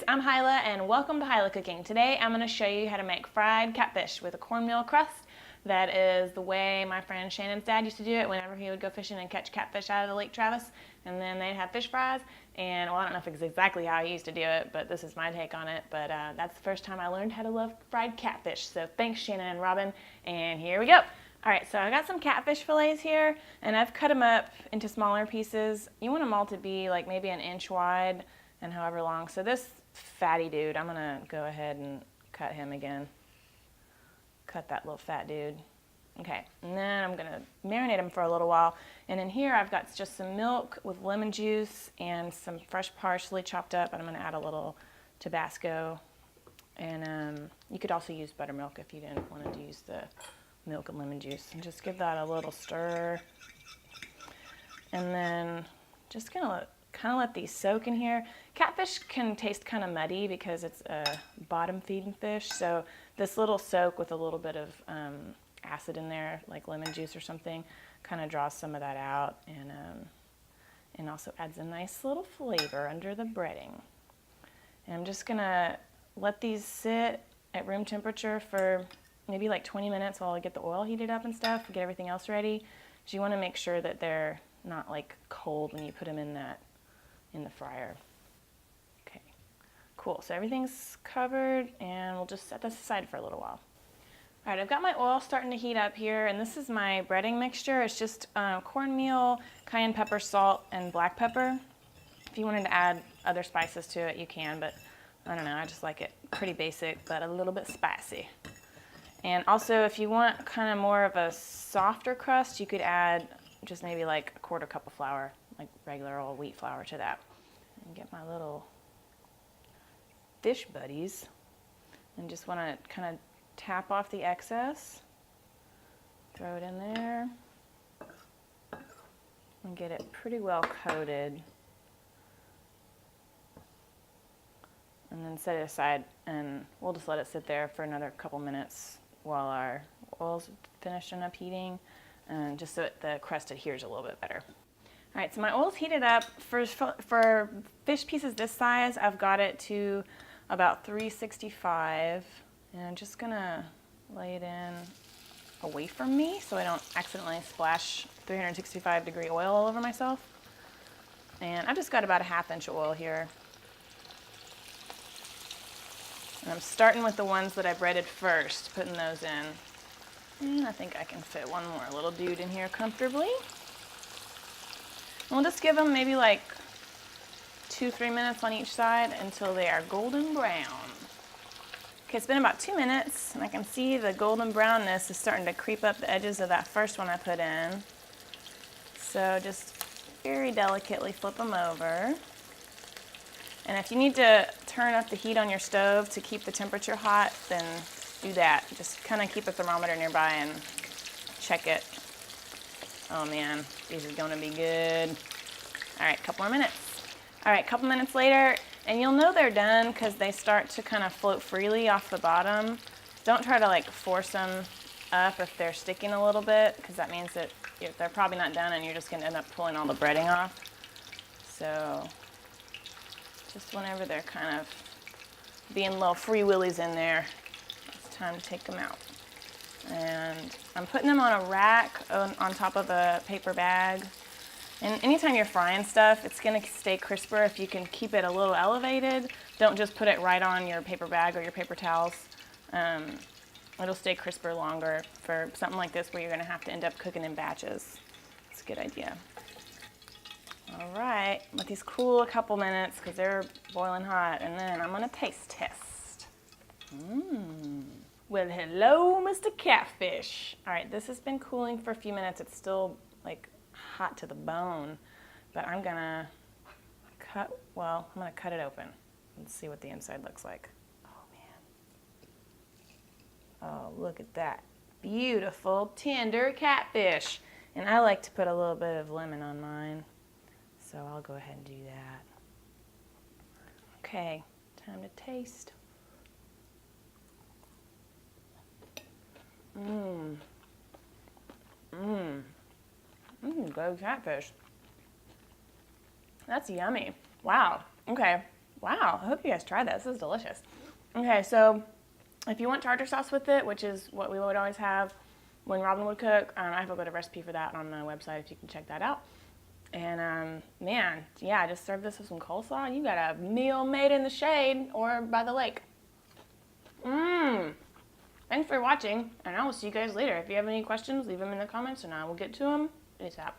kids, I'm Hilah and welcome to Hilah Cooking. Today I'm going to show you how to make fried catfish with a cornmeal crust. That is the way my friend Shannon's dad used to do it whenever he would go fishing and catch catfish out of the Lake Travis, and then they'd have fish fries. And well, I don't know if it's exactly how he used to do it, but this is my take on it. But that's the first time I learned how to love fried catfish. So thanks, Shannon and Robin, and here we go. Alright, so I got some catfish fillets here, and I've cut them up into smaller pieces. You want them all to be like maybe an inch wide and however long. So this fatty dude, I'm going to go ahead and cut him again. Cut that little fat dude. Okay, and then I'm going to marinate him for a little while. And in here I've got just some milk with lemon juice and some fresh parsley chopped up, and I'm going to add a little Tabasco. And you could also use buttermilk if you didn't want to use the milk and lemon juice. And just give that a little stir. And then just going to kind of let these soak in here. Catfish can taste kind of muddy because it's a bottom feeding fish, so this little soak with a little bit of acid in there, like lemon juice or something, kind of draws some of that out, and also adds a nice little flavor under the breading. And I'm just gonna let these sit at room temperature for maybe like 20 minutes while I get the oil heated up and stuff, get everything else ready. So you want to make sure that they're not like cold when you put them in the fryer. Okay, cool. So everything's covered, and we'll just set this aside for a little while. All right, I've got my oil starting to heat up here, and this is my breading mixture. It's just cornmeal, cayenne pepper, salt, and black pepper. If you wanted to add other spices to it, you can, but I don't know, I just like it pretty basic, but a little bit spicy. And also, if you want kind of more of a softer crust, you could add just maybe like a quarter cup of flour, like regular old wheat flour, to that. And get my little fish buddies, and just want to kind of tap off the excess, throw it in there, and get it pretty well coated. And then set it aside, and we'll just let it sit there for another couple minutes while our oil's finishing up heating, and just so the crust adheres a little bit better. All right, so my oil's heated up. For fish pieces this size, I've got it to about 365, and I'm just gonna lay it in away from me so I don't accidentally splash 365-degree oil all over myself. And I've just got about a ½ inch of oil here. And I'm starting with the ones that I breaded first, putting those in. And I think I can fit one more little dude in here comfortably. And we'll just give them maybe like 2-3 minutes on each side until they are golden brown. Okay, it's been about 2 minutes, and I can see the golden brownness is starting to creep up the edges of that first one I put in. So just very delicately flip them over. And if you need to turn up the heat on your stove to keep the temperature hot, then do that. Just kind of keep a thermometer nearby and check it. Oh man, these are gonna be good. All right, couple more minutes. All right, couple minutes later, and you'll know they're done because they start to kind of float freely off the bottom. Don't try to like force them up if they're sticking a little bit, because that means that they're probably not done and you're just gonna end up pulling all the breading off. So just whenever they're kind of being little free willies in there, it's time to take them out. And I'm putting them on a rack on top of a paper bag. And anytime you're frying stuff, it's going to stay crisper if you can keep it a little elevated. Don't just put it right on your paper bag or your paper towels. It'll stay crisper longer for something like this where you're going to have to end up cooking in batches. It's a good idea. All right, let these cool a couple minutes because they're boiling hot, and then I'm going to taste test. Well, hello, Mr. Catfish. All right, this has been cooling for a few minutes. It's still like hot to the bone, but I'm gonna cut it open and see what the inside looks like. Oh man. Oh, look at that. Beautiful, tender catfish. And I like to put a little bit of lemon on mine, so I'll go ahead and do that. Okay, time to taste. Good catfish. That's yummy. Wow. Okay. Wow, I hope you guys try this. This is delicious. Okay, so if you want tartar sauce with it, which is what we would always have when Robin would cook, I have a good recipe for that on the website if you can check that out. And man, yeah, just serve this with some coleslaw and you got a meal made in the shade or by the lake. Thanks for watching, and I will see you guys later. If you have any questions, leave them in the comments and I will get to them ASAP.